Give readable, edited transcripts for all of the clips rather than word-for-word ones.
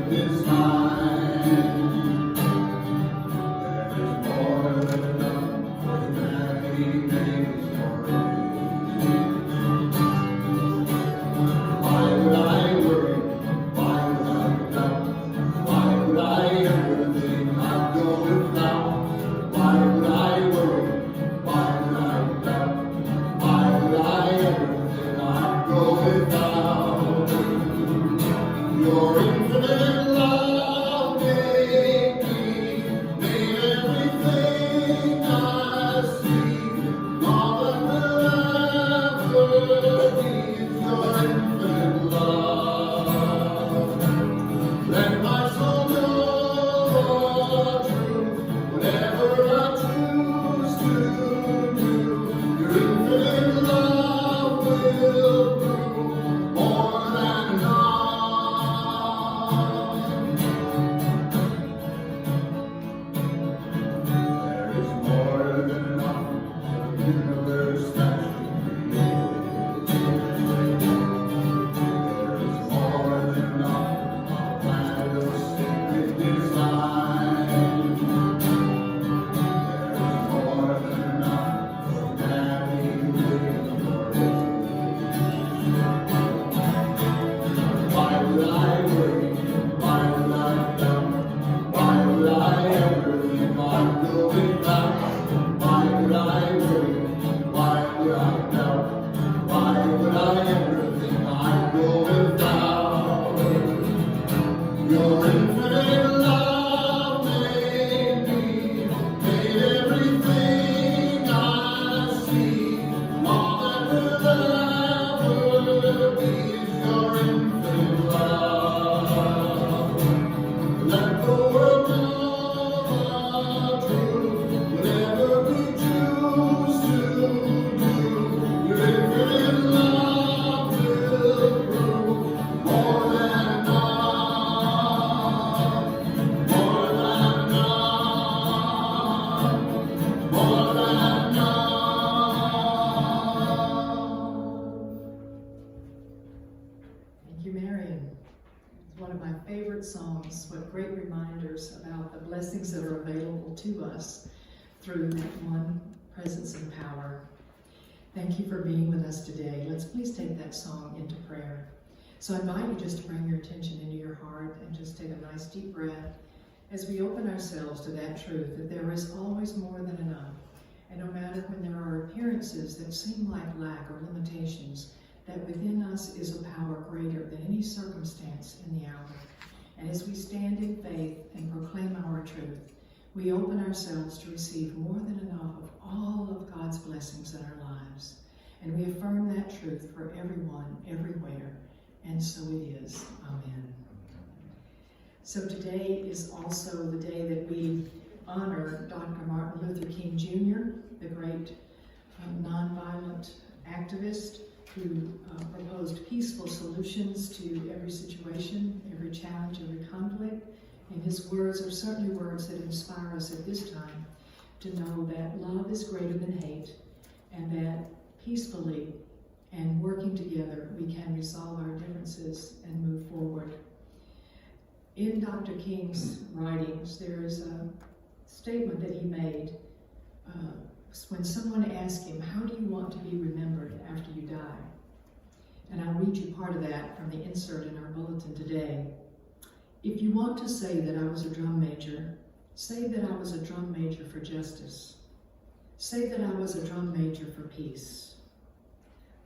this time. There is more than enough for humanity makes for Why would I worry? Why would I doubt? Why would I ever think I'd go without? Why would I worry? Why would I doubt? Why would I ever think I'd go without? Your infinite love made me, made everything I see. All that will ever be is your infinite love. Let my soul know the truth, whatever I choose to do. Your infinite love will prove more than enough. There is more than enough for the universe that you created. There is more than enough on a planet of sacred design. There is more than enough for humanity living for Why would I worry? Why would I doubt? Why would I ever think I'd go without? Why would I worry? Why would I doubt? Why would I ever think I'd go without? Your infinite love made me, made everything I see. All that will ever be is your infinite love. Let the world know the truth, whatever we choose to do. Your infinite love will prove more than enough, more than enough, more than enough. Thank you, Marion. It's one of my favorite songs. What great reminders about the blessings that are available to us through that one presence and power. Thank you for being with us today. Let's please take that song into prayer. So I invite you just to bring your attention into your heart and just take a nice deep breath as we open ourselves to that truth that there is always more than enough. And no matter when there are appearances that seem like lack or limitations, that within us is a power greater than any circumstance in the hour. And as we stand in faith and proclaim our truth, we open ourselves to receive more than enough of all of God's blessings in our lives. And we affirm that truth for everyone, everywhere. And so it is. Amen. So today is also the day that we honor Dr. Martin Luther King Jr., the great nonviolent activist who proposed peaceful solutions to every situation, every challenge, every conflict. And his words are certainly words that inspire us at this time to know that love is greater than hate, and that peacefully and working together we can resolve our differences and move forward. In Dr. King's writings, there is a statement that he made when someone asked him, "How do you want to be remembered after you die?" And I'll read you part of that from the insert in our bulletin today. "If you want to say that I was a drum major, say that I was a drum major for justice. Say that I was a drum major for peace.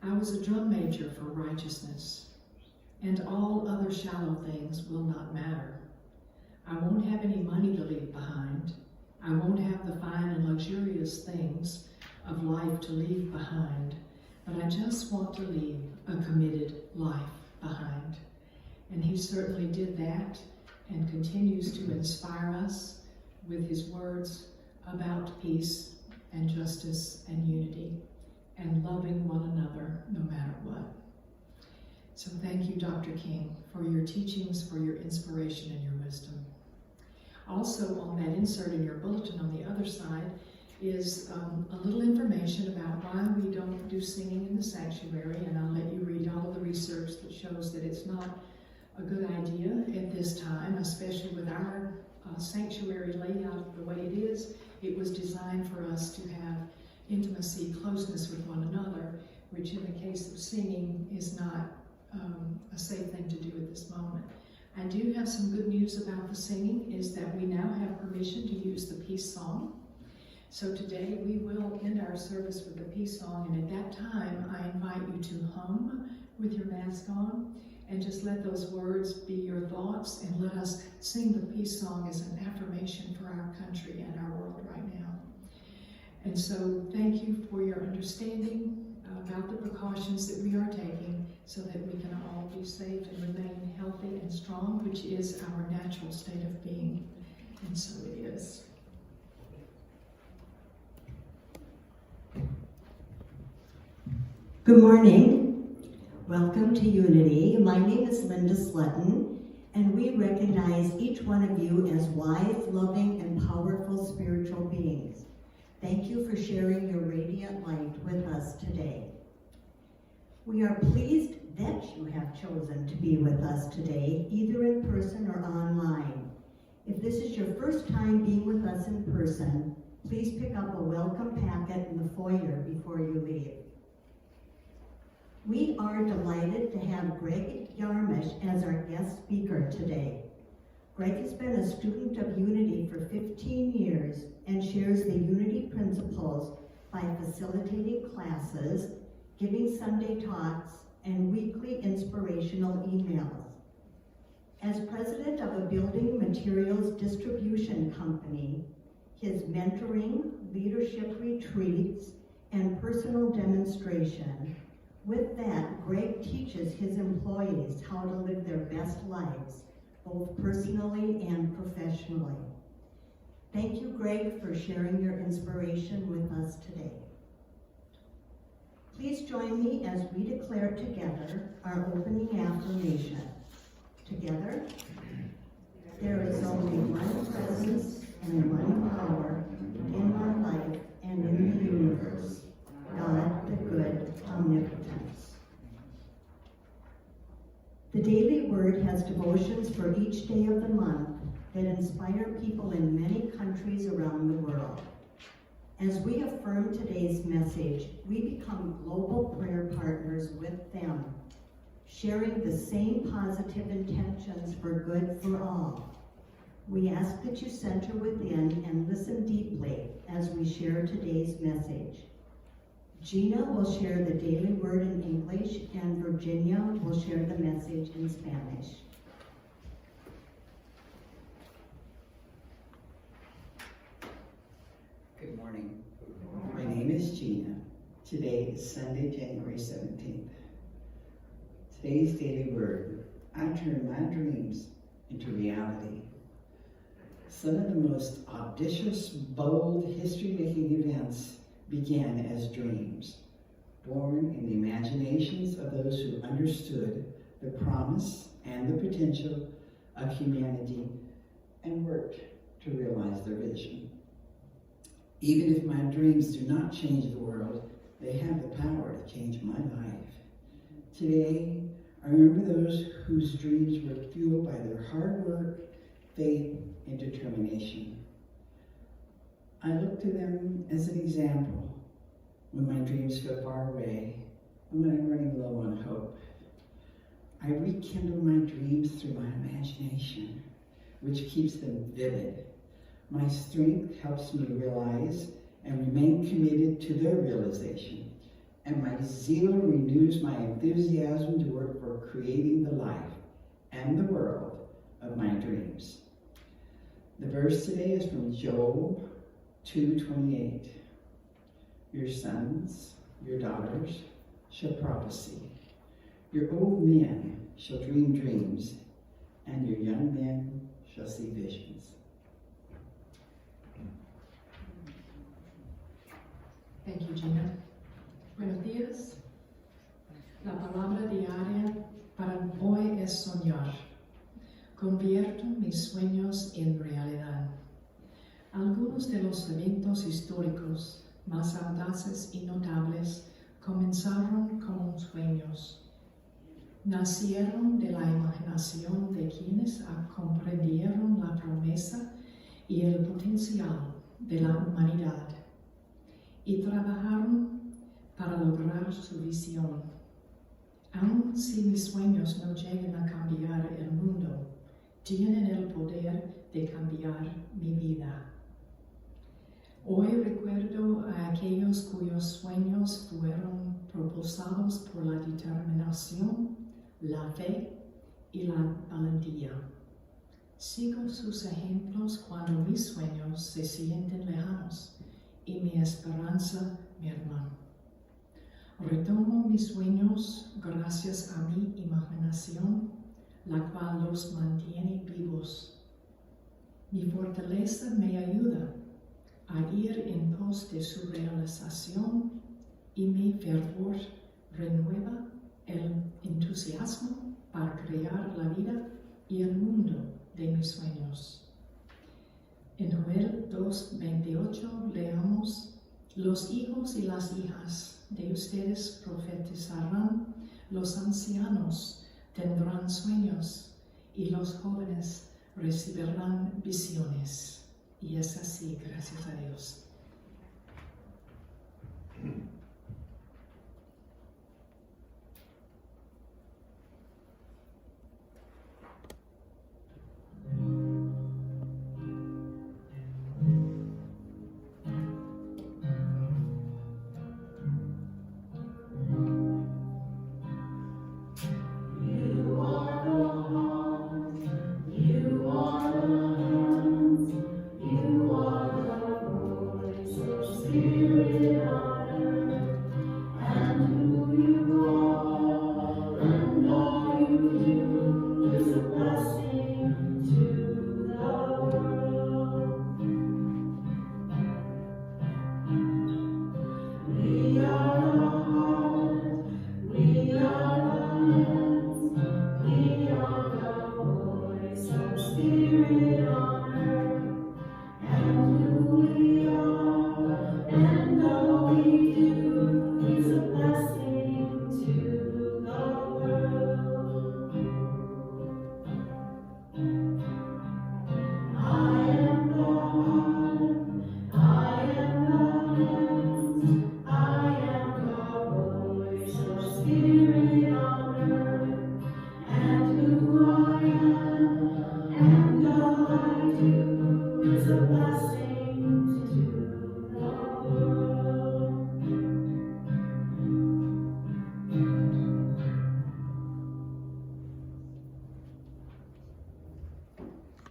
I was a drum major for righteousness, and all other shallow things will not matter. I won't have any money to leave behind. I won't have the fine and luxurious things of life to leave behind, but I just want to leave a committed life behind." And he certainly did that and continues to inspire us with his words about peace and justice and unity and loving one another no matter what. So thank you, Dr. King, for your teachings, for your inspiration and your wisdom. Also on that insert in your bulletin on the other side is a little information about why we don't do singing in the sanctuary, and I'll let you read all of the research that shows that it's not a good idea at this this time, especially with our sanctuary layout the way it is. It was designed for us to have intimacy, closeness with one another, which in the case of singing is not a safe thing to do at this moment. I do have some good news about the singing, is that we now have permission to use the peace song. So today we will end our service with the peace song, and at that time I invite you to hum with your mask on and just let those words be your thoughts, and let us sing the peace song as an affirmation for our country and our world right now. And so thank you for your understanding about the precautions that we are taking so that we can all be safe and remain healthy and strong, which is our natural state of being. And so it is. Good morning. Welcome to Unity. My name is Linda Slutton, and we recognize each one of you as wise, loving, and powerful spiritual beings. Thank you for sharing your radiant light with us today. We are pleased that you have chosen to be with us today, either in person or online. If this is your first time being with us in person, please pick up a welcome packet in the foyer before you leave. We are delighted to have Greg Yarmish as our guest speaker today. Greg has been a student of Unity for 15 years and shares the Unity principles by facilitating classes, giving Sunday talks, and weekly inspirational emails. As president of a building materials distribution company, his mentoring, leadership retreats, and personal demonstration. With that, Greg teaches his employees how to live their best lives, both personally and professionally. Thank you, Greg, for sharing your inspiration with us today. Please join me as we declare together our opening affirmation. Together, there is only one presence and one power in my life and in the universe, God the good, omnipotence. The Daily Word has devotions for each day of the month that inspire people in many countries around the world. As we affirm today's message, we become global prayer partners with them, sharing the same positive intentions for good for all. We ask that you center within and listen deeply as we share today's message. Gina will share the Daily Word in English, and Virginia will share the message in Spanish. Good morning. My name is Gina. Today is Sunday, January 17th. Today's Daily Word: I turn my dreams into reality. Some of the most audacious, bold, history-making events began as dreams, born in the imaginations of those who understood the promise and the potential of humanity and worked to realize their vision. Even if my dreams do not change the world, they have the power to change my life. Today, I remember those whose dreams were fueled by their hard work, faith, and determination. I look to them as an example when my dreams feel far away and when I'm running low on hope. I rekindle my dreams through my imagination, which keeps them vivid. My strength helps me realize and remain committed to their realization, and my zeal renews my enthusiasm to work for creating the life and the world of my dreams. The verse today is from Job 2:28. Your sons, your daughters shall prophesy. Your old men shall dream dreams, and your young men shall see visions. Thank you, Gina. Buenos días. La palabra diaria para hoy es soñar. Convierto mis sueños en realidad. Algunos de los eventos históricos más audaces y notables comenzaron como sueños. Nacieron de la imaginación de quienes de la humanidad y trabajaron para lograr su visión. Aun si mis sueños no llegan a cambiar el mundo, tienen el poder de cambiar mi vida. Hoy recuerdo a aquellos cuyos sueños fueron propulsados por la determinación, la fe y la valentía. Sigo sus ejemplos cuando mis sueños se sienten lejanos y mi esperanza merma. Retomo mis sueños gracias a mi imaginación, la cual los mantiene vivos. Mi fortaleza me ayuda a ir en pos de su realización y mi fervor renueva el entusiasmo para crear la vida y el mundo de mis sueños. En Joel 2:28 leamos: los hijos y las hijas de ustedes profetizarán, los ancianos tendrán sueños y los jóvenes recibirán visiones. Y es así, gracias a Dios.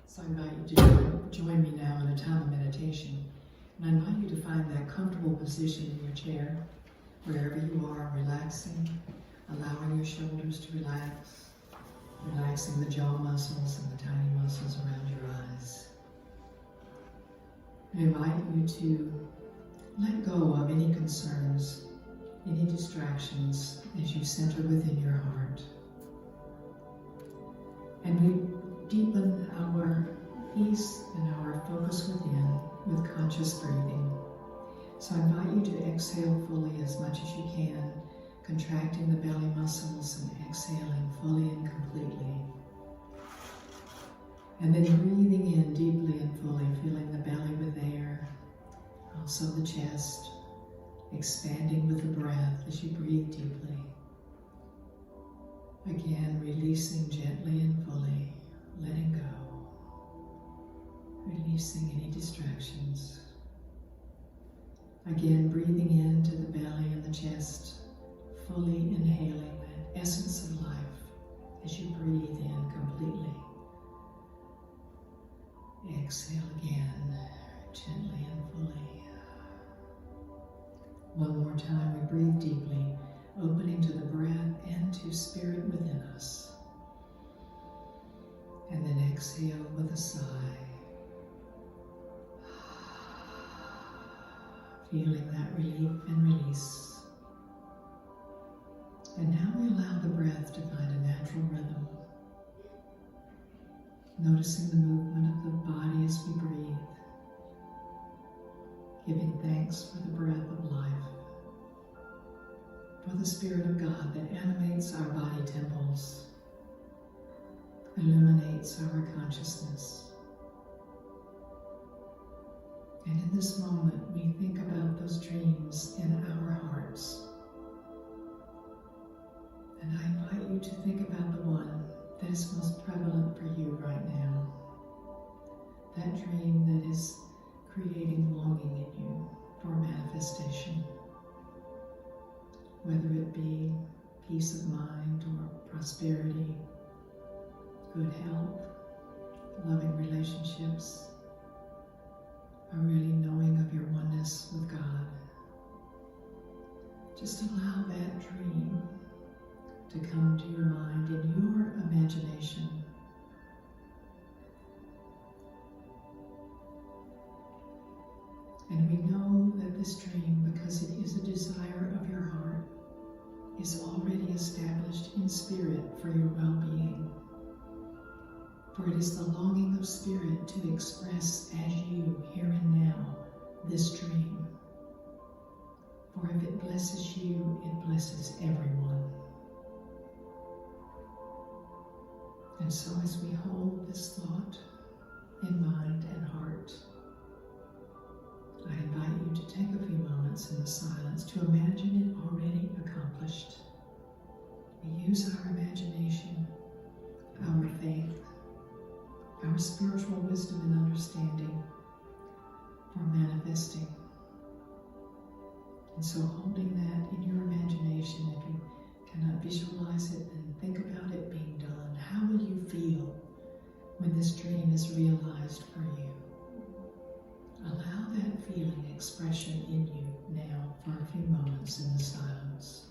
So I invite you to join me now in a time of meditation. And I invite you to find that comfortable position in your chair, wherever you are, relaxing, allowing your shoulders to relax, relaxing the jaw muscles and the tiny muscles around your eyes. I invite you to let go of any concerns, any distractions as you center within your heart. And we deepen our peace and our focus within with conscious breathing. So I invite you to exhale fully as much as you can, contracting the belly muscles and exhaling fully and completely. And then breathing in deeply and fully, filling the belly with air, also the chest, expanding with the breath as you breathe deeply. Again, releasing gently and fully, letting go, releasing any distractions. Again, breathing into the belly and the chest, fully inhaling that essence of life as you breathe in completely. Exhale again, gently and fully. One more time, we breathe deeply, opening to the breath and to spirit within us. And then exhale with a sigh. Feeling that relief and release. And now we allow the breath to find a natural rhythm. Noticing the movement of the body as we breathe. Giving thanks for the breath of life. For the Spirit of God that animates our body temples, illuminates our consciousness. And in this moment, we think about those dreams in our hearts. And I invite you to think about the one that is most prevalent for you right now. That dream that is creating longing in you for manifestation. Whether it be peace of mind or prosperity, good health, loving relationships, a really knowing of your oneness with God. Just allow that dream to come to your mind in your imagination. And we know that this dream, because it is a desire of your heart, is already established in spirit for your well-being. For it is the longing of spirit to express as you, here and now, this dream. For if it blesses you, it blesses everyone. And so as we hold this thought in mind and heart, I invite you to take a few moments in the silence to imagine it already accomplished. We use our imagination, our faith, our spiritual wisdom and understanding for manifesting. And so holding that in your imagination, if you cannot visualize it, then think about it being done. How will you feel when this dream is realized for you? Allow that feeling expression in you now for a few moments in the silence.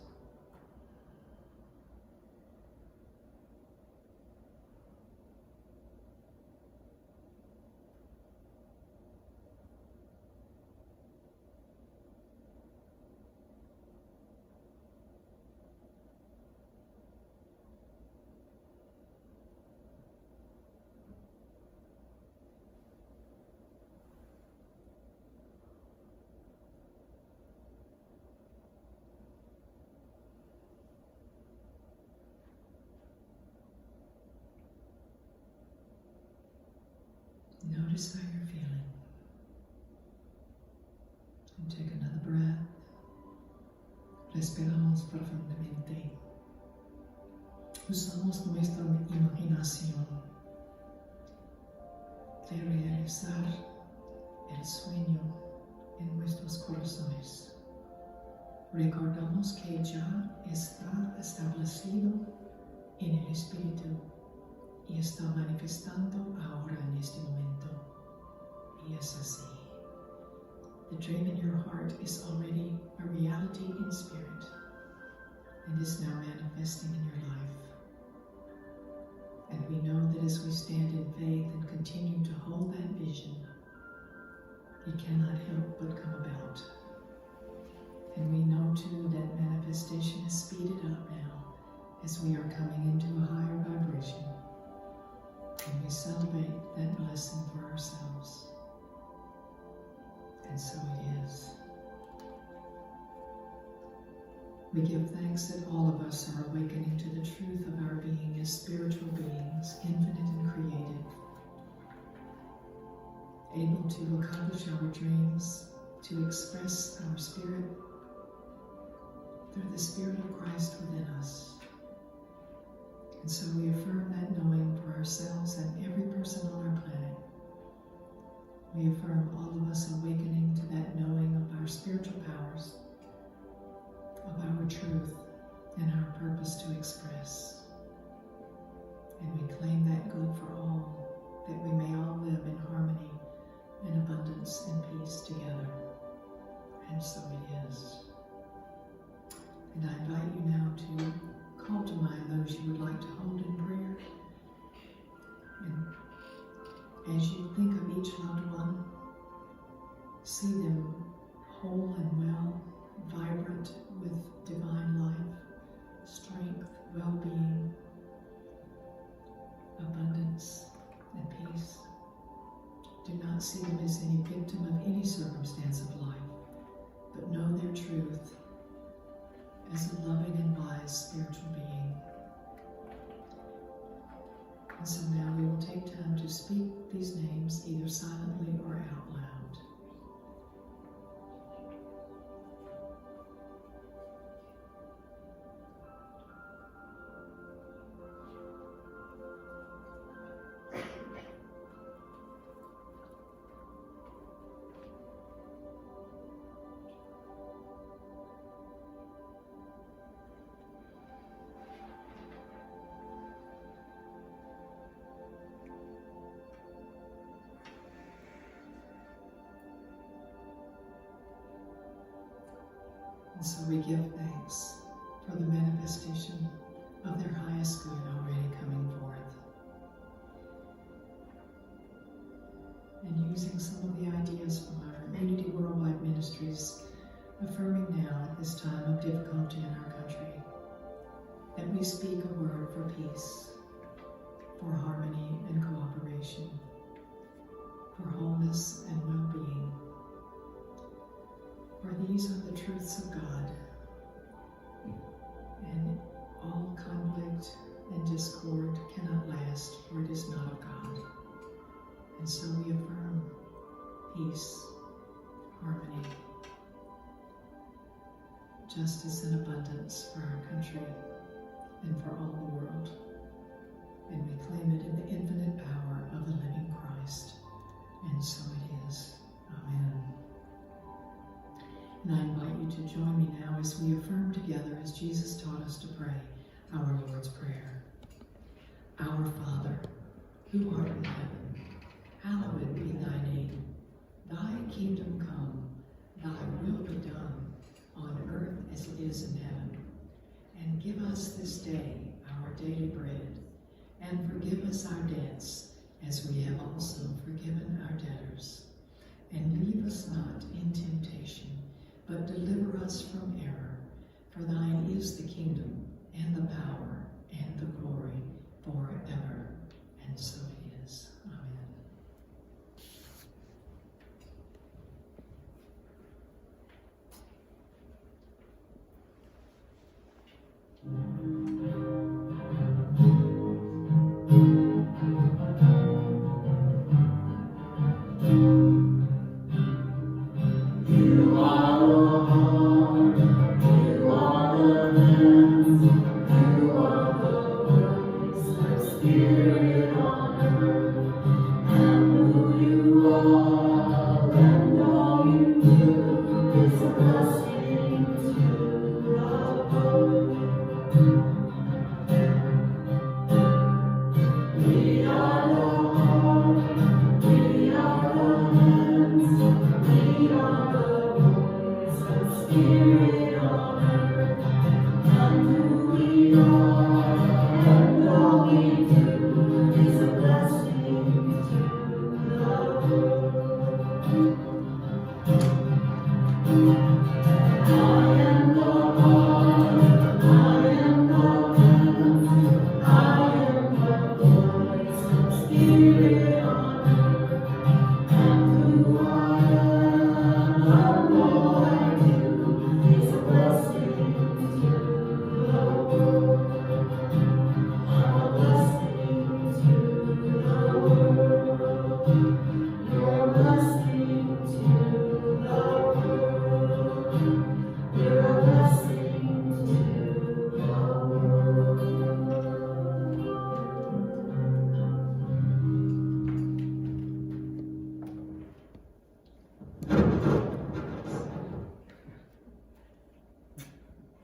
Notice how you're feeling. And take another breath. Respiramos profundamente. Usamos nuestra imaginación de realizar el sueño en nuestros corazones. Recordamos que ya está establecido en el espíritu y está manifestando ahora en este momento. Y es así. The dream in your heart is already a reality in spirit and is now manifesting in your life. And we know that as we stand in faith and continue to hold that vision, it cannot help but come about. And we know too that manifestation is speeded up now as we are coming into a higher vibration. And we celebrate that blessing for ourselves. And so it is. We give thanks that all of us are awakening to the truth of our being as spiritual beings, infinite and creative, able to accomplish our dreams, to express our spirit through the Spirit of Christ within us. And so we affirm that knowing for ourselves and every person on our planet. We affirm all of us awakening to that knowing of our spiritual powers, of our truth, and our purpose to express. And we claim that good for all, that we may all live in harmony and abundance and peace together. And so it is. And I invite you now to call to mind those you would like to hold in prayer. And as you think of each loved one, see them whole and well, vibrant with divine life, strength, well-being, abundance, and peace. Do not see them as any victim of any circumstance of life, but know their truth as a loving and wise spiritual being. And so now we will take time to speak these names either silently or out loud. And so we give thanks for the manifestation of their highest good already coming forth. And using some of the ideas from our Unity Worldwide Ministries, affirming now at this time of difficulty in our country, that we speak a word for peace, for harmony and cooperation, for wholeness and well-being. For these are the truths of God, and all conflict and discord cannot last, for it is not of God. And so we affirm peace, harmony, justice and abundance for our country and for all the world. And we claim it in the infinite power of the living Christ. And so it is. Amen. And I invite you to join me now as we affirm together, as Jesus taught us to pray, our Lord's Prayer. Our Father, who art in heaven, hallowed be thy name. Thy kingdom come, thy will be done, on earth as it is in heaven. And give us this day our daily bread, and forgive us our debts, as we have also forgiven our debtors. And lead us not in temptation, but deliver us from error. For thine is the kingdom, and the power, and the glory, forever. And so it is. Amen. You are the heart, you are the hands, you are the voice of spirit on earth, and who you are and all you do is a blessing to the world. We are the heart, we are the hands, we are the voice of spirit on earth, and who we are and all we do is a blessing to the world. I am the heart, I am the hands, I am the voice of spirit on earth, and who I am and all I do is a blessing to the world. I'm a blessing to the world. You're a blessing to the world. You're a blessing to the world.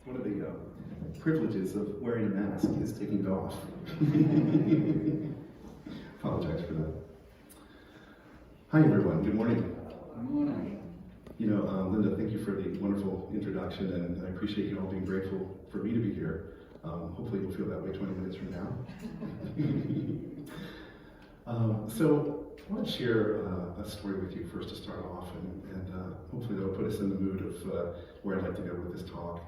One of the privileges of wearing a mask is taking it off. Apologize for that. Hi everyone, good morning. Good morning. You know, Linda, thank you for the wonderful introduction, and I appreciate you all being grateful for me to be here. Hopefully you'll feel that way 20 minutes from now. So I want to share a story with you first to start off, and hopefully that'll put us in the mood of where I'd like to go with this talk.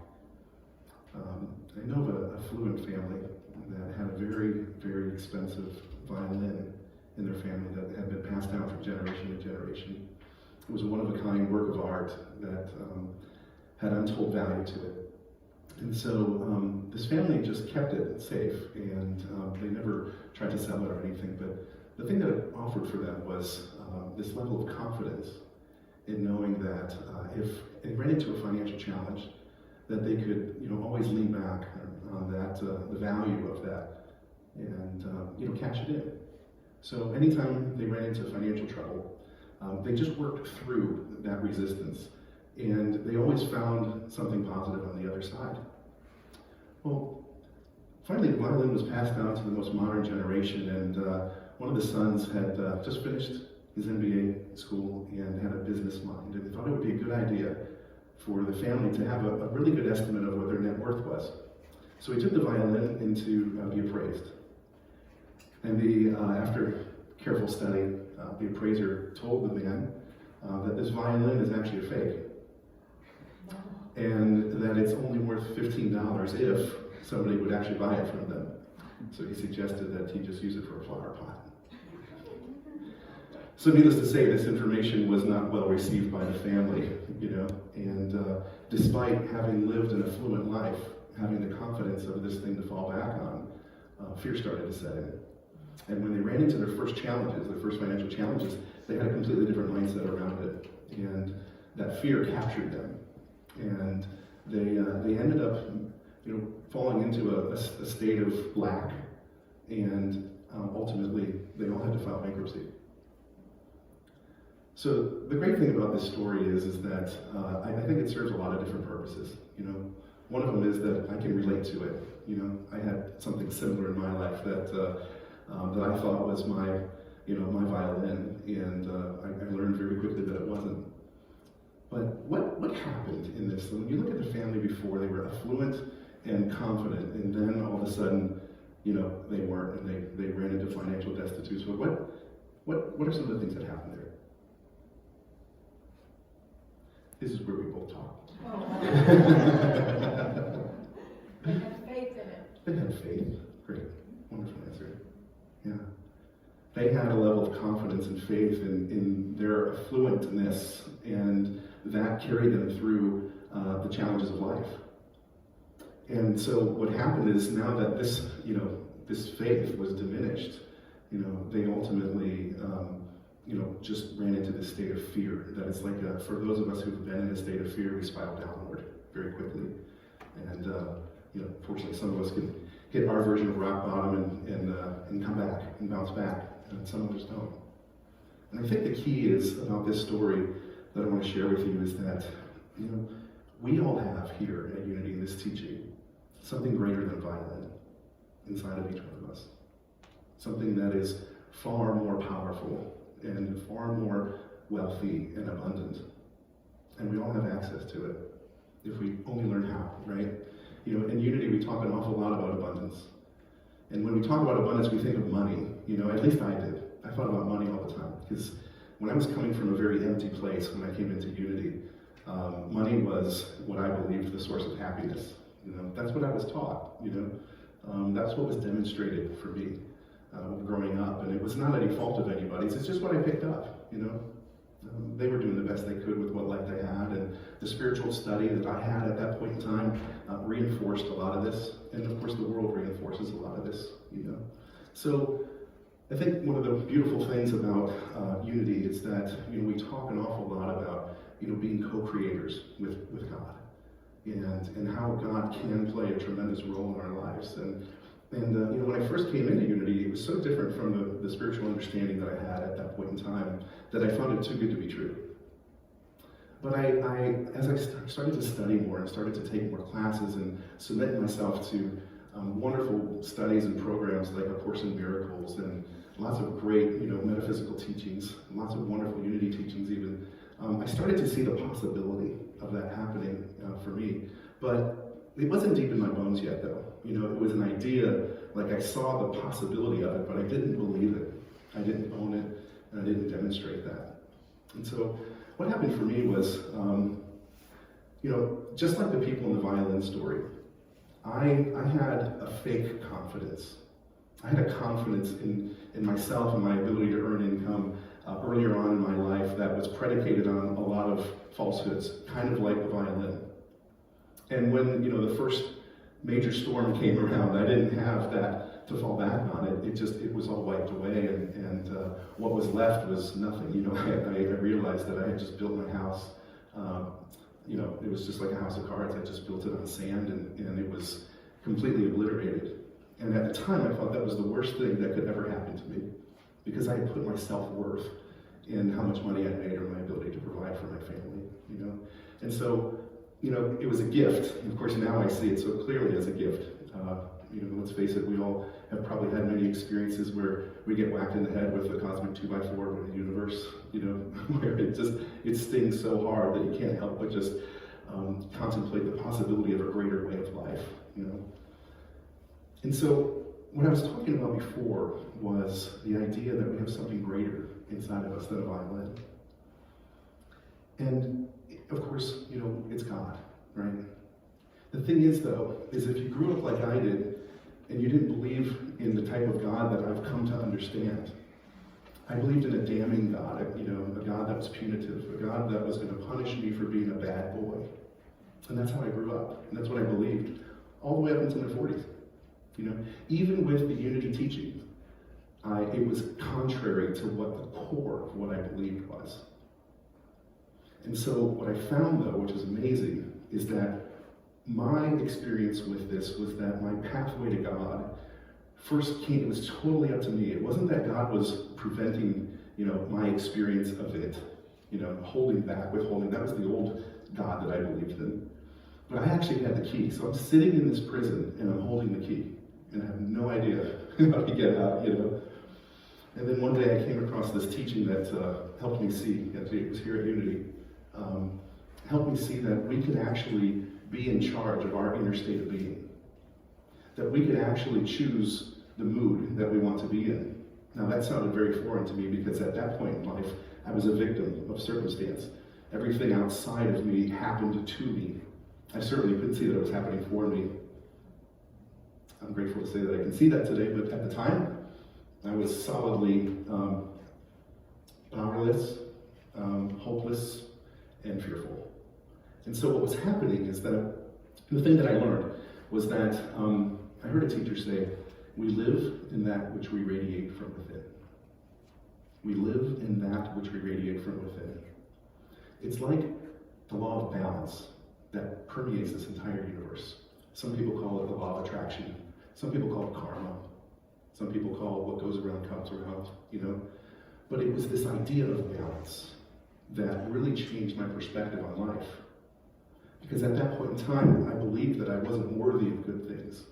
I know of a affluent family that had a very, very expensive violin in their family that had been passed down from generation to generation. It was a one-of-a-kind work of art that had untold value to it. And so this family just kept it safe, and they never tried to sell it or anything, but the thing that it offered for them was this level of confidence in knowing that if they ran into a financial challenge, that they could, always lean back on that, the value of that, and cash it in. So anytime they ran into financial trouble, they just worked through that resistance, and they always found something positive on the other side. Well, finally, the violin was passed down to the most modern generation, and one of the sons had just finished his MBA school and had a business mind, and they thought it would be a good idea for the family to have a really good estimate of what their net worth was. So he took the violin in to be appraised. And after careful study, the appraiser told the man that this violin is actually a fake, and that it's only worth $15 if somebody would actually buy it from them. So he suggested that he just use it for a flower pot. So needless to say, this information was not well received by the family, and despite having lived an affluent life, having the confidence of this thing to fall back on, fear started to set in. And when they ran into their first challenges, their first financial challenges, they had a completely different mindset around it. And that fear captured them. And they ended up, falling into a state of lack. And ultimately, they all had to file bankruptcy. So the great thing about this story is that I think it serves a lot of different purposes. One of them is that I can relate to it. I had something similar in my life that I thought was my violin, and I learned very quickly that it wasn't. But what happened in this? When you look at the family before, they were affluent and confident, and then all of a sudden, they weren't, and they ran into financial destitution. So what are some of the things that happened there? This is where we both talk. They had faith in it. They had faith. Great. Wonderful answer. Yeah. They had a level of confidence and faith in their affluentness, and that carried them through the challenges of life. And so what happened is, now that this faith was diminished, they ultimately, just ran into this state of fear. That it's like, for those of us who've been in a state of fear, we spiral downward very quickly. And, fortunately, some of us can hit our version of rock bottom and come back and bounce back, and some others don't. And I think the key is about this story that I want to share with you is that, we all have here at Unity in this teaching something greater than violin inside of each one of us. Something that is far more powerful and far more wealthy and abundant. And we all have access to it if we only learn how, right? In Unity we talk an awful lot about abundance. And when we talk about abundance, we think of money. At least I did. I thought about money all the time, because when I was coming from a very empty place when I came into Unity, money was what I believed the source of happiness. That's what I was taught. That's what was demonstrated for me growing up, and it was not any fault of anybody's. It's just what I picked up. They were doing the best they could with what life they had, and the spiritual study that I had at that point in time reinforced a lot of this, and of course the world reinforces a lot of this. So I think one of the beautiful things about Unity is that we talk an awful lot about being co-creators with God, and how God can play a tremendous role in our lives. And when I first came into Unity, it was so different from the spiritual understanding that I had at that point in time that I found it too good to be true. But as I started to study more and started to take more classes and submit myself to wonderful studies and programs like A Course in Miracles and lots of great, metaphysical teachings, lots of wonderful Unity teachings even, I started to see the possibility of that happening for me. But it wasn't deep in my bones yet, though. It was an idea, like I saw the possibility of it, but I didn't believe it. I didn't own it, and I didn't demonstrate that. And so what happened for me was, just like the people in the violin story, I had a fake confidence. I had a confidence in myself and my ability to earn income earlier on in my life that was predicated on a lot of falsehoods, kind of like the violin. And when, the first major storm came around, I didn't have that to fall back on. It was all wiped away, and what was left was nothing. I realized that I had just built my house. It was just like a house of cards. I just built it on sand, and it was completely obliterated. And at the time, I thought that was the worst thing that could ever happen to me, because I had put my self-worth in how much money I made or my ability to provide for my family. And so, it was a gift. And of course, now I see it so clearly as a gift. Let's face it, we all have probably had many experiences where we get whacked in the head with a cosmic 2x4 with the universe, where it stings so hard that you can't help but just contemplate the possibility of a greater way of life, you know. And so what I was talking about before was the idea that we have something greater inside of us than a violin. And of course, you know, it's God, right? The thing is, though, is if you grew up like I did, and you didn't believe in the type of God that I've come to understand, I believed in a damning God, you know, a God that was punitive, a God that was going to punish me for being a bad boy. And that's how I grew up, and that's what I believed, all the way up into my 40s. You know, even with the unity teaching, it was contrary to what the core of what I believed was. And so what I found, though, which is amazing, is that my experience with this was that my pathway to God first came, it was totally up to me. It wasn't that God was preventing, you know, my experience of it, you know, holding back, withholding. That was the old God that I believed in. But I actually had the key. So I'm sitting in this prison and I'm holding the key. And I have no idea how to get out, you know. And then one day I came across this teaching that helped me see, it was here at Unity, helped me see that we could actually be in charge of our inner state of being. That we could actually choose the mood that we want to be in. Now that sounded very foreign to me because at that point in life, I was a victim of circumstance. Everything outside of me happened to me. I certainly couldn't see that it was happening for me. I'm grateful to say that I can see that today, but at the time, I was solidly powerless, hopeless, and fearful. And so what was happening is that the thing that I learned was that I heard a teacher say, we live in that which we radiate from within. We live in that which we radiate from within. It's like the law of balance that permeates this entire universe. Some people call it the law of attraction. Some people call it karma. Some people call it what goes around comes around, you know. But it was this idea of balance that really changed my perspective on life. Because at that point in time, I believed that I wasn't worthy of good things.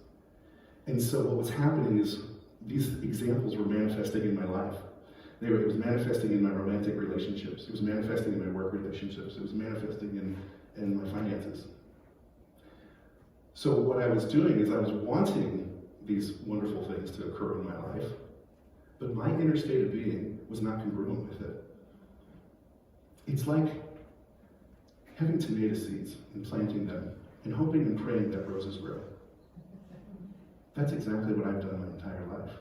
And so what was happening is these examples were manifesting in my life. It was manifesting in my romantic relationships. It was manifesting in my work relationships. It was manifesting in my finances. So what I was doing is I was wanting these wonderful things to occur in my life, but my inner state of being was not congruent with it. It's like having tomato seeds and planting them and hoping and praying that roses grow. That's exactly what I've done my entire life.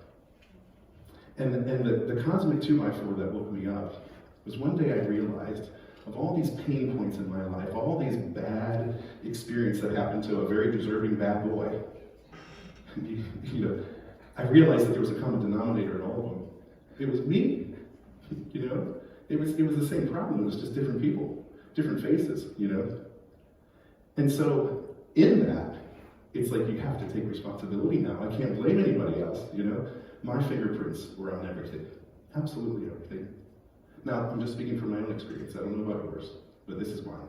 And the cosmic 2x4 that woke me up was one day I realized of all these pain points in my life, all these bad experiences that happened to a very deserving bad boy, you know, I realized that there was a common denominator in all of them. It was me, you know. It was the same problem. It was just different people, different faces, you know. And so in that, it's like you have to take responsibility now. I can't blame anybody else, you know. My fingerprints were on everything, absolutely everything. Now, I'm just speaking from my own experience. I don't know about yours, but this is mine.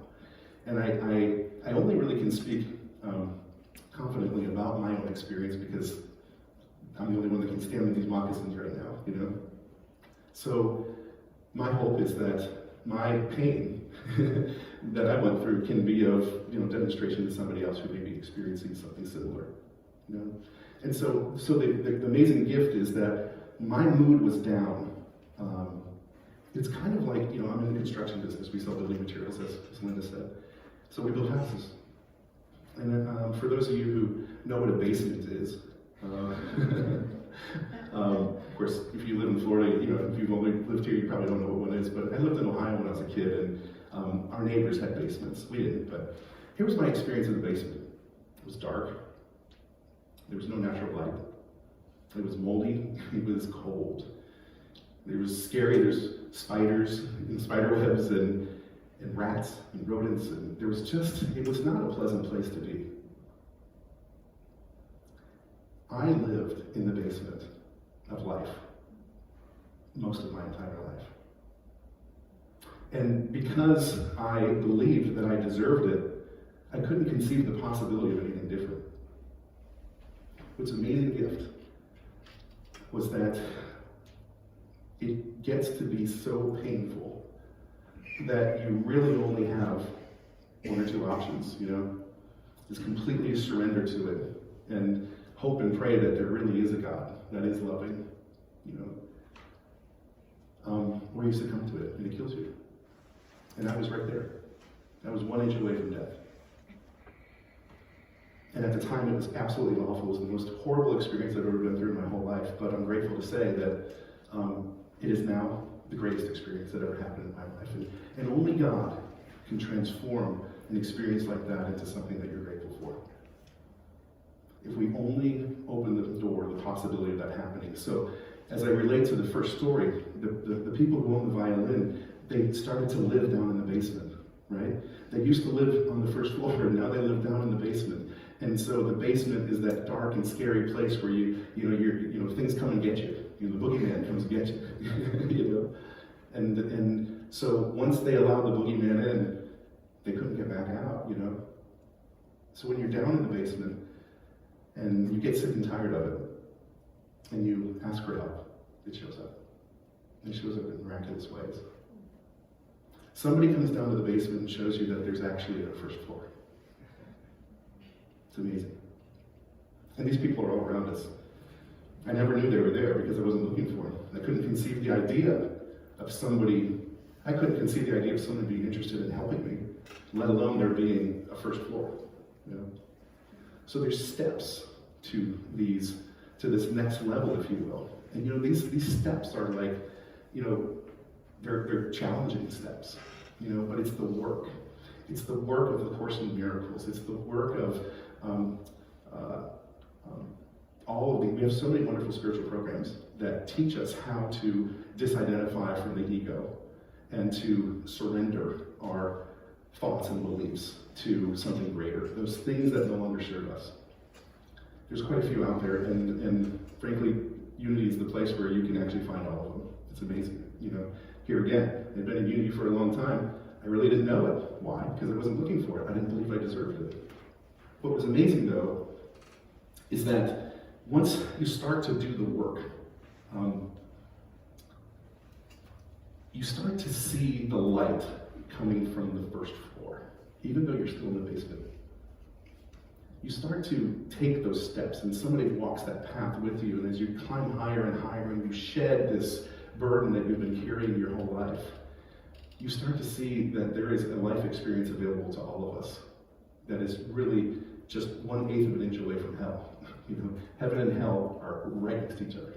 And I only really can speak confidently about my own experience because I'm the only one that can stand in these moccasins right now, you know. So my hope is that my pain that I went through can be of, you know, demonstration to somebody else who may be experiencing something similar, you know. And so the amazing gift is that my mood was down. It's kind of like, you know, I'm in the construction business. We sell building materials, as Linda said. So we build houses. And for those of you who know what a basement is, of course, if you live in Florida, you know, if you've only lived here, you probably don't know what one is. But I lived in Ohio when I was a kid, and our neighbors had basements. We didn't, but here was my experience in the basement. It was dark. There was no natural light. It was moldy. It was cold. It was scary. There's spiders and spider webs and rats and rodents, and there was just, it was not a pleasant place to be. I lived in the basement of life most of my entire life. And because I believed that I deserved it, I couldn't conceive the possibility of anything different. What's an amazing gift was that it gets to be so painful that you really only have one or two options, is completely surrender to it and hope and pray that there really is a God that is loving, or you succumb to it and it kills you. And I was right there. I was 1 inch away from death. And at the time, it was absolutely awful. It was the most horrible experience I've ever been through in my whole life. But I'm grateful to say that it is now the greatest experience that ever happened in my life. And only God can transform an experience like that into something that you're grateful for. If we only open the door, the possibility of that happening. So, as I relate to the first story, the people who own the violin, they started to live down in the basement, right? They used to live on the first floor, and now they live down in the basement. And so the basement is that dark and scary place where things come and get you. The boogeyman comes and gets you. And so once they allowed the boogeyman in, they couldn't get back out. So when you're down in the basement and you get sick and tired of it, and you ask for help, it shows up. It shows up in miraculous ways. Somebody comes down to the basement and shows you that there's actually a first floor. It's amazing. And these people are all around us. I never knew they were there because I wasn't looking for them. I couldn't conceive the idea of somebody being interested in helping me, let alone there being a first floor. So there's steps to this next level, if you will. And these steps are like, they're challenging steps, but it's the work. It's the work of the Course in Miracles. It's the work of we have so many wonderful spiritual programs that teach us how to disidentify from the ego and to surrender our thoughts and beliefs to something greater, those things that no longer serve us. There's quite a few out there, and frankly, Unity is the place where you can actually find all of them. It's amazing. Here again, I've been in Unity for a long time. I really didn't know it. Why? Because I wasn't looking for it. I didn't believe I deserved it. What was amazing, though, is that once you start to do the work, you start to see the light coming from the first floor, even though you're still in the basement. You start to take those steps, and somebody walks that path with you, and as you climb higher and higher, and you shed this burden that you've been carrying your whole life, you start to see that there is a life experience available to all of us that is really just 1/8 of an inch away from hell. Heaven and hell are right next to each other.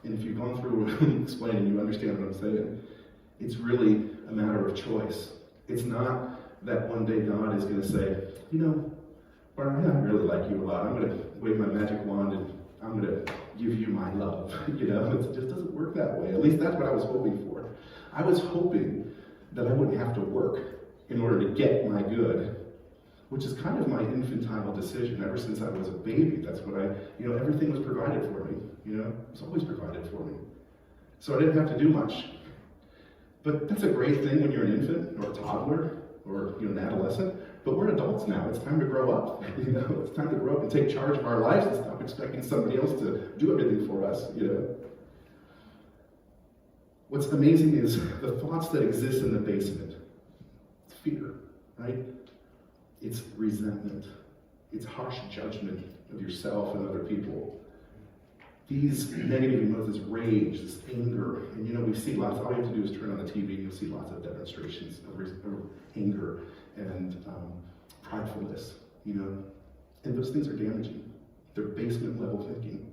And if you've gone through what I'm explaining, you understand what I'm saying. It's really a matter of choice. It's not that one day God is going to say, Barney, I really like you a lot. I'm going to wave my magic wand and I'm going to give you my love. It just doesn't work that way. At least that's what I was hoping for. I was hoping that I wouldn't have to work in order to get my good, which is kind of my infantile decision. Ever since I was a baby, that's what everything was provided for me. It was always provided for me. So I didn't have to do much. But that's a great thing when you're an infant or a toddler or an adolescent. But we're adults now. It's time to grow up. It's time to grow up and take charge of our lives and stop expecting somebody else to do everything for us. What's amazing is the thoughts that exist in the basement. It's fear, right? It's resentment. It's harsh judgment of yourself and other people. These negative emotions, rage, this anger, and we see lots. All you have to do is turn on the TV, and you'll see lots of demonstrations of anger and pridefulness. And those things are damaging. They're basement level thinking.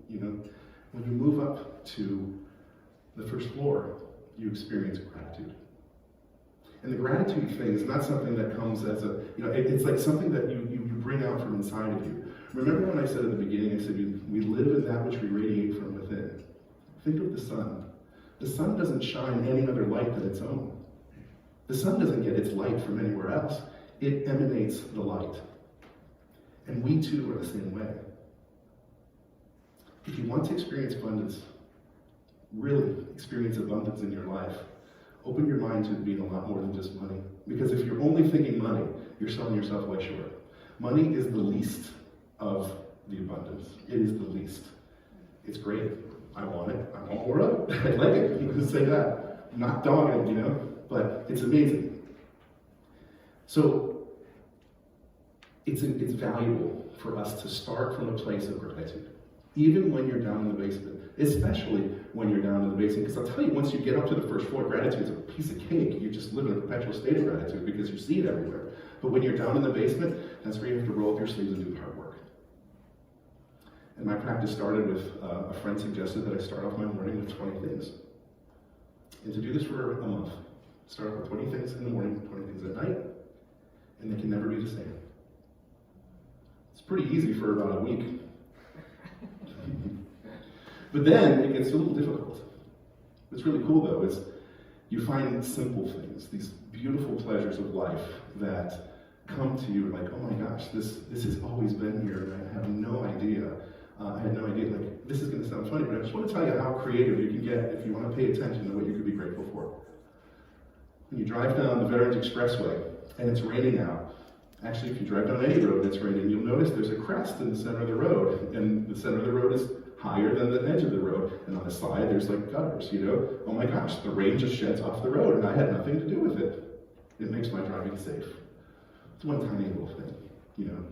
When you move up to the first floor, you experience gratitude. And the gratitude thing is not something that comes as it's like something that you bring out from inside of you. Remember when I said at the beginning, I said we live in that which we radiate from within. Think of the sun. The sun doesn't shine any other light than its own. The sun doesn't get its light from anywhere else. It emanates the light. And we too are the same way. If you want to experience abundance, really experience abundance in your life, open your mind to it being a lot more than just money. Because if you're only thinking money, you're selling yourself way short. Money is the least of the abundance. It is the least. It's great. I want it. I want more of it. I like it. You can say that. I'm not dogging it, but it's amazing. So it's valuable for us to start from a place of gratitude. Even when you're down in the basement, especially when you're down in the basement, because I'll tell you, once you get up to the first floor, gratitude's a piece of cake. You just live in a perpetual state of gratitude because you see it everywhere. But when you're down in the basement, that's where you have to roll up your sleeves and do the hard work. And my practice started with a friend suggested that I start off my morning with 20 things. And to do this for a month, start off with 20 things in the morning, 20 things at night, and they can never be the same. It's pretty easy for about a week. But then it gets a little difficult. What's really cool though is you find simple things, these beautiful pleasures of life that come to you like, oh my gosh, this has always been here, and I have no idea. I had no idea, like, this is going to sound funny, but I just want to tell you how creative you can get if you want to pay attention to what you could be grateful for. When you drive down the Veterans Expressway and it's raining out, actually if you drive down any road and it's raining, you'll notice there's a crest in the center of the road, and the center of the road is higher than the edge of the road, and on the side there's like gutters, you know? Oh my gosh, the rain just sheds off the road, and I had nothing to do with it. It makes my driving safe. It's one tiny little thing, you know?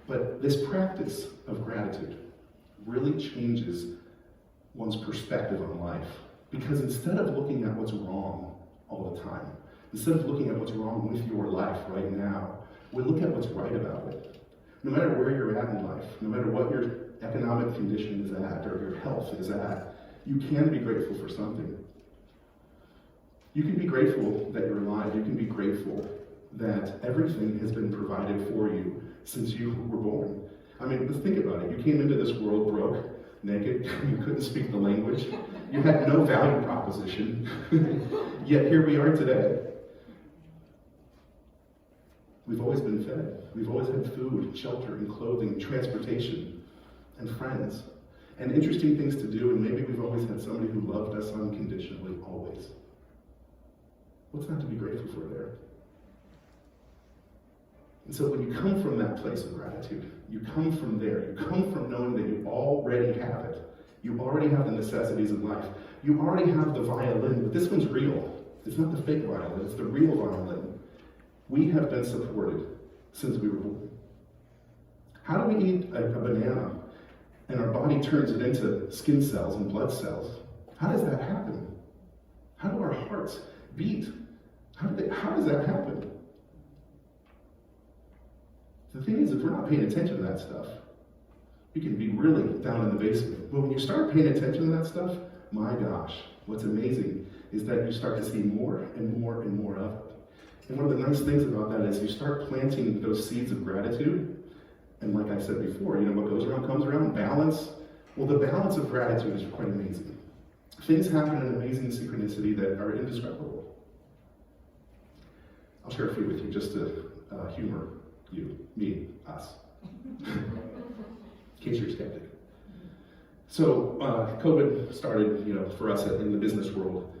But this practice of gratitude really changes one's perspective on life. Because instead of looking at what's wrong all the time, instead of looking at what's wrong with your life right now, we look at what's right about it. No matter where you're at in life, no matter what your economic condition is at or your health is at, you can be grateful for something. You can be grateful that you're alive. You can be grateful that everything has been provided for you since you were born. I mean, let's think about it. You came into this world broke, naked, you couldn't speak the language, you had no value proposition, yet here we are today. We've always been fed. We've always had food, shelter, and clothing, transportation, and friends, and interesting things to do, and maybe we've always had somebody who loved us unconditionally, always. What's not to be grateful for there? And so when you come from that place of gratitude, you come from there, you come from knowing that you already have it. You already have the necessities of life. You already have the violin, but this one's real. It's not the fake violin, it's the real violin. We have been supported since we were born. How do we eat a banana and our body turns it into skin cells and blood cells? How does that happen? How do our hearts beat? How does that happen? The thing is, if we're not paying attention to that stuff, we can be really down in the basement. But when you start paying attention to that stuff, my gosh, what's amazing is that you start to see more and more and more of it. And one of the nice things about that is you start planting those seeds of gratitude. And like I said before, you know, what goes around comes around, balance. Well, the balance of gratitude is quite amazing. Things happen in amazing synchronicity that are indescribable. I'll share a few with you just to humor you, me, us, in case you're a skeptic. So COVID started, you know, for us in the business world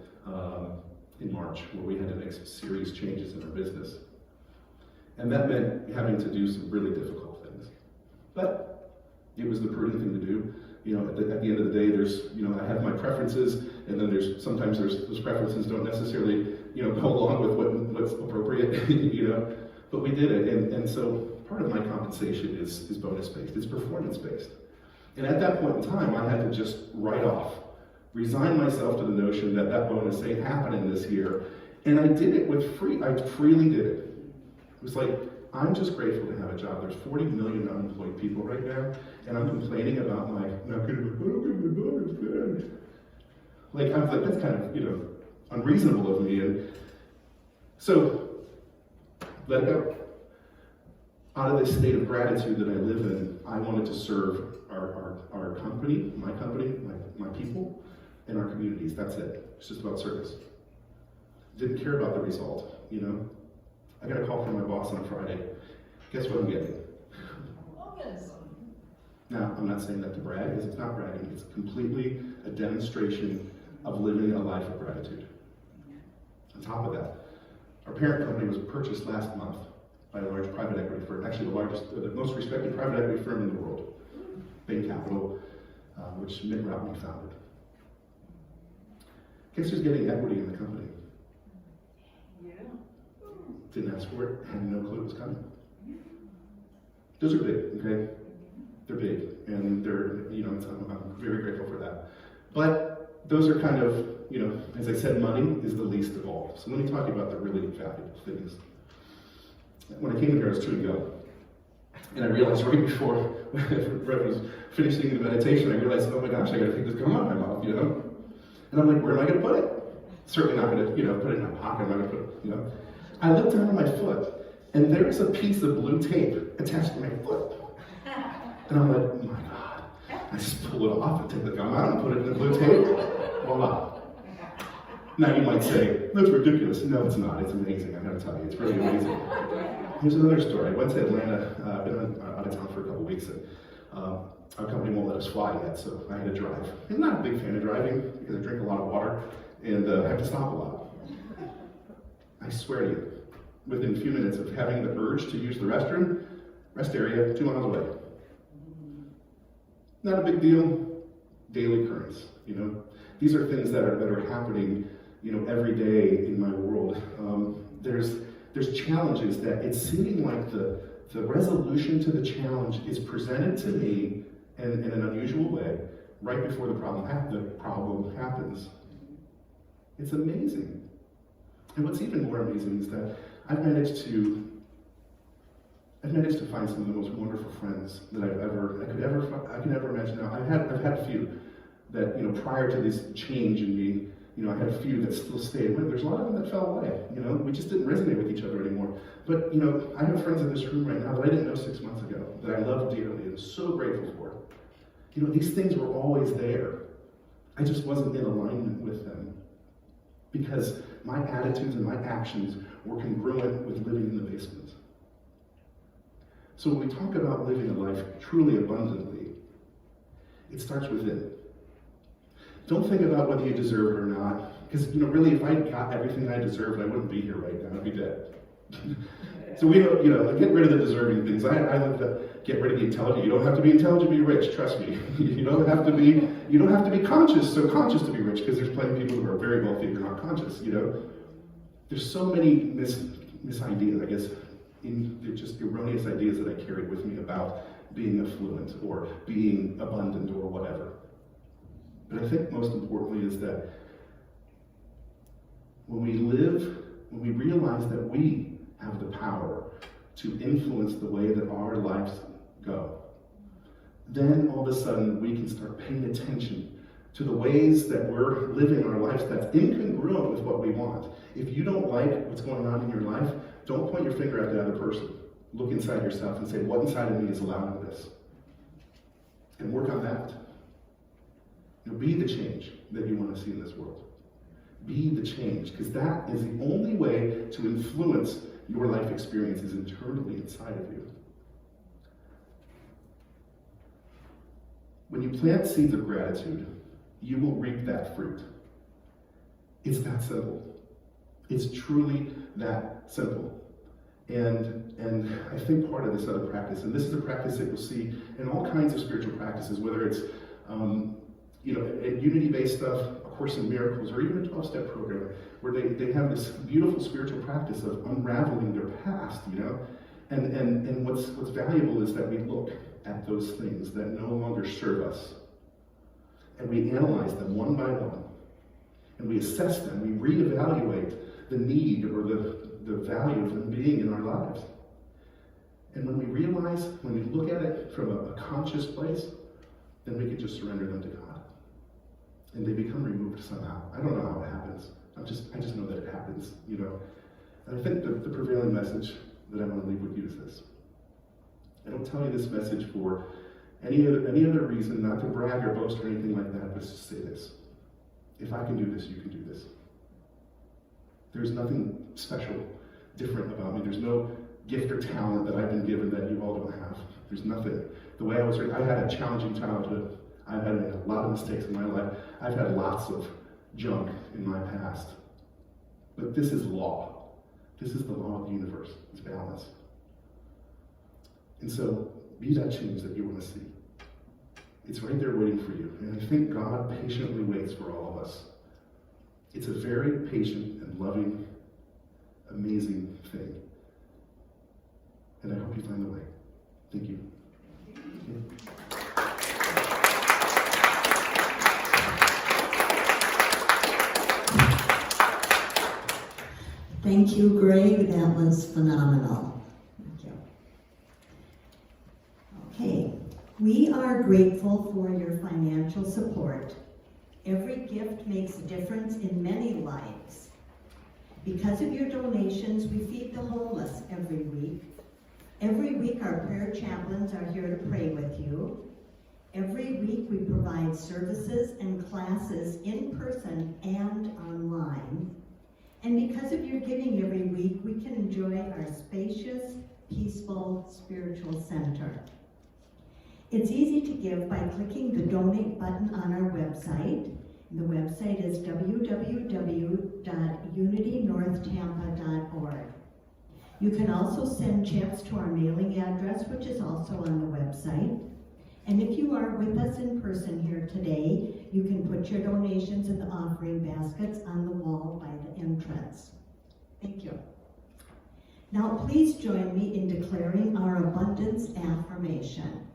in March, where we had to make some serious changes in our business. And that meant having to do some really difficult things. But it was the prudent thing to do. You know, at the end of the day, there's, you know, I have my preferences, and then sometimes those preferences don't necessarily, you know, go along with what's appropriate, you know. But we did it, and so part of my compensation is bonus-based, it's performance-based. And at that point in time, I had to just write off, resign myself to the notion that bonus ain't happening this year. And I did it I freely did it. It was like, I'm just grateful to have a job. There's 40 million unemployed people right now, and I'm complaining about my not getting my bonus. Like, I was like, that's kind of, you know, unreasonable of me. And so, let it go. Out of this state of gratitude that I live in, I wanted to serve our company, my people, and our communities. That's it. It's just about service. Didn't care about the result, you know. I got a call from my boss on Friday. Guess what I'm getting? Bonus. Now, I'm not saying that to brag, because it's not bragging. It's completely a demonstration of living a life of gratitude. On top of that, our parent company was purchased last month by a large private equity firm, actually the most respected private equity firm in the world, Bain Capital, which Mitt Romney founded. Guess who's getting equity in the company? Yeah. Didn't ask for it, had no clue it was coming. Those are big, okay? They're big, and they're, I'm very grateful for that. But those are kind of, as I said, money is the least of all. So let me talk about the really valuable things. When I came in here, I was 2 ago, and I realized right before I was finishing the meditation, I realized, oh my gosh, I gotta take this gum out of my mouth, And I'm like, where am I gonna put it? Certainly not gonna, put it in my pocket. I'm not gonna put it, I looked down at my foot, and there's a piece of blue tape attached to my foot. And I'm like, oh my God. I just pull it off and take the gum out and put it in the blue tape. Voila. Now you might say, that's ridiculous. No, it's not. It's amazing. I gotta tell you, it's really amazing. Here's another story. I went to Atlanta, been out of town for a couple weeks, and our company won't let us fly yet, so I had to drive. I'm not a big fan of driving because I drink a lot of water and I have to stop a lot. I swear to you, within a few minutes of having the urge to use the restroom, rest area, 2 miles away. Not a big deal, daily occurrence, These are things that are happening, every day in my world. There's challenges that it's seeming like the resolution to the challenge is presented to me in an unusual way right before the problem happens. It's amazing. And what's even more amazing is that I've managed to find some of the most wonderful friends that I could ever imagine. Now, I've had a few that, prior to this change in me, I had a few that still stayed with. There's a lot of them that fell away, we just didn't resonate with each other anymore. But, I have friends in this room right now that I didn't know 6 months ago, that I love dearly and so grateful for. These things were always there. I just wasn't in alignment with them because my attitudes and my actions were congruent with living in the basement. So when we talk about living a life truly abundantly, it starts within. Don't think about whether you deserve it or not, because really, if I got everything I deserved, I wouldn't be here right now. I'd be dead. So we don't, get rid of the deserving things. I like to get rid of the intelligent. You don't have to be intelligent to be rich. Trust me. You don't have to be conscious to be rich, because there's plenty of people who are very wealthy who are not conscious. There's so many mis-ideas, I guess, they're just erroneous ideas that I carried with me about being affluent or being abundant or whatever. But I think most importantly is that when we realize that we have the power to influence the way that our lives go, then all of a sudden we can start paying attention to the ways that we're living our lives that's incongruent with what we want. If you don't like what's going on in your life, don't point your finger at the other person. Look inside yourself and say, what inside of me is allowing this? And work on that. Be the change that you want to see in this world. Be the change, because that is the only way to influence your life experiences internally inside of you. When you plant seeds of gratitude, you will reap that fruit. It's that simple. It's truly that simple. And I think part of this other practice, and this is a practice that you'll see in all kinds of spiritual practices, whether it's unity-based stuff, A Course in Miracles, or even a 12-step program, where they have this beautiful spiritual practice of unraveling their past, And what's valuable is that we look at those things that no longer serve us, and we analyze them one by one, and we assess them, we reevaluate the need or the value of them being in our lives. And when we realize, when we look at it from a conscious place, then we can just surrender them to God. And they become removed somehow. I don't know how it happens. I just know that it happens, And I think the prevailing message that I want to leave with you is this. I don't tell you this message for any other reason, not to brag or boast or anything like that, but just to say this. If I can do this, you can do this. There's nothing special, different about me. There's no gift or talent that I've been given that you all don't have. There's nothing. The way I was raised, I had a challenging childhood. I've had a lot of mistakes in my life. I've had lots of junk in my past. But this is law. This is the law of the universe. It's balance. And so, be that change that you want to see. It's right there waiting for you. And I think God patiently waits for all of us. It's a very patient and loving, amazing thing. And I hope you find the way. Thank you. Thank you, Greg. That was phenomenal. Thank you. Okay, we are grateful for your financial support. Every gift makes a difference in many lives. Because of your donations, we feed the homeless every week. Every week, our prayer chaplains are here to pray with you. Every week, we provide services and classes in person and online. And because of your giving every week, we can enjoy our spacious, peaceful, spiritual center. It's easy to give by clicking the donate button on our website. The website is www.unitynorthtampa.org. You can also send checks to our mailing address, which is also on the website. And if you are with us in person here today, you can put your donations in the offering baskets on the wall by the entrance. Thank you. Now please join me in declaring our abundance affirmation.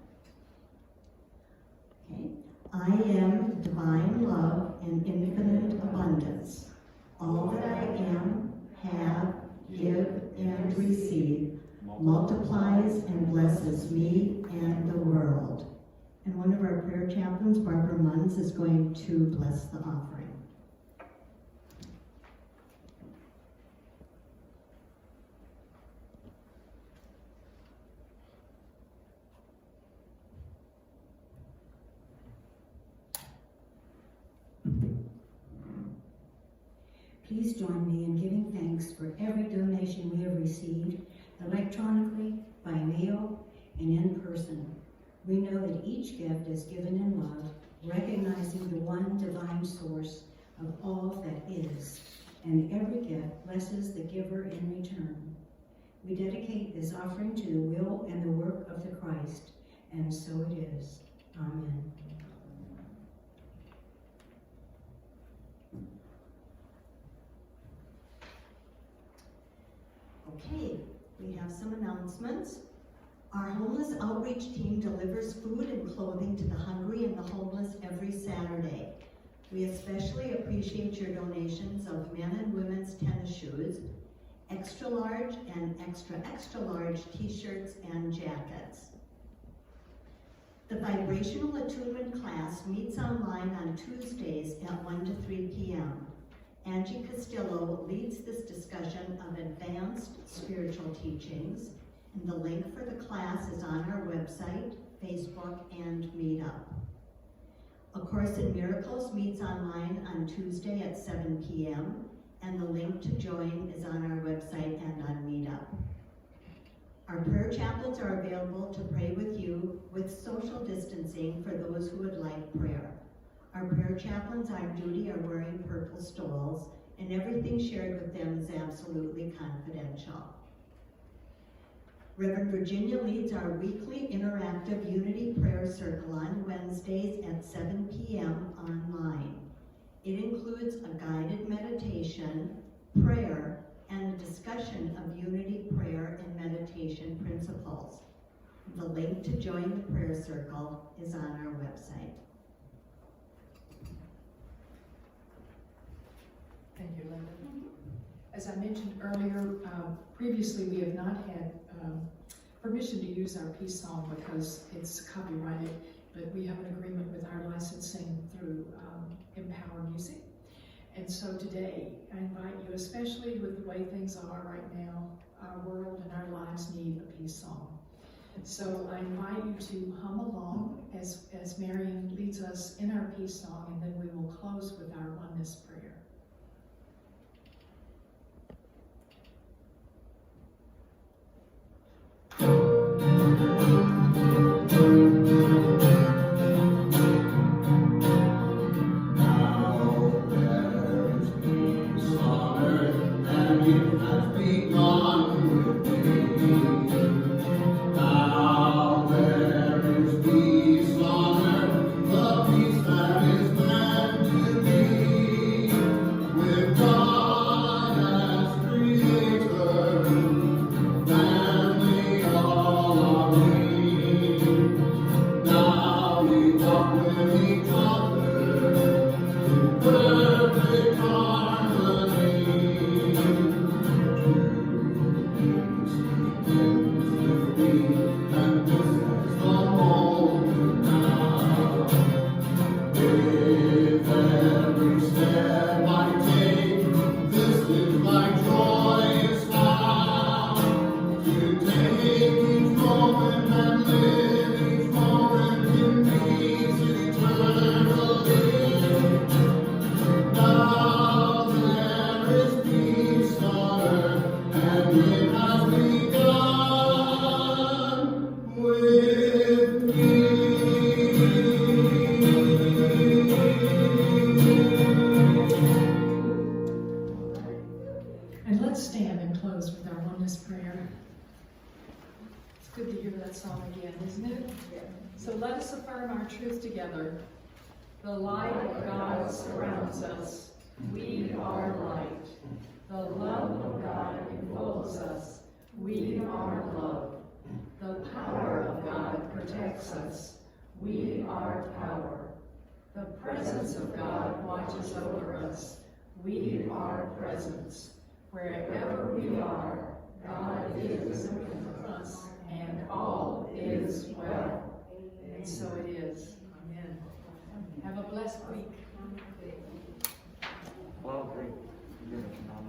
Okay. I am divine love and infinite abundance. All that I am, have, give, and receive multiplies and blesses me and the world. And one of our prayer chaplains, Barbara Munns, is going to bless the offering. Please join me in giving thanks for every donation we have received, electronically, by mail, and in person. We know that each gift is given in love, recognizing the one divine source of all that is, and every gift blesses the giver in return. We dedicate this offering to the will and the work of the Christ, and so it is. Amen. Okay, we have some announcements. Our homeless outreach team delivers food and clothing to the hungry and the homeless every Saturday. We especially appreciate your donations of men and women's tennis shoes, extra large and extra large t-shirts and jackets. The Vibrational Attunement class meets online on Tuesdays at 1 to 3 p.m. Angie Castillo leads this discussion of advanced spiritual teachings, and the link for the class is on our website, Facebook, and Meetup. A Course in Miracles meets online on Tuesday at 7 p.m., and the link to join is on our website and on Meetup. Our prayer chaplains are available to pray with you with social distancing for those who would like prayer. Our prayer chaplains on duty are wearing purple stoles, and everything shared with them is absolutely confidential. Reverend Virginia leads our weekly interactive Unity Prayer Circle on Wednesdays at 7 p.m. online. It includes a guided meditation, prayer, and a discussion of Unity prayer and meditation principles. The link to join the prayer circle is on our website. Thank you, Linda. As I mentioned earlier, previously we have not had permission to use our peace song because it's copyrighted, but we have an agreement with our licensing through Empower Music. And so today, I invite you, especially with the way things are right now, our world and our lives need a peace song. So I invite you to hum along as Marian leads us in our peace song, and then we will close with our oneness prayer. Family all are we. And let's stand and close with our oneness prayer. It's good to hear that song again, isn't it? So let us affirm our truth together. The light of God surrounds us. We are light. The love of God enfolds us. We are love. The power of God protects us. We are power. The presence of God watches over us. We are presence. Wherever we are, God is with us, and all is well. And so it is. Amen. Have a blessed week. Well, great. You're phenomenal.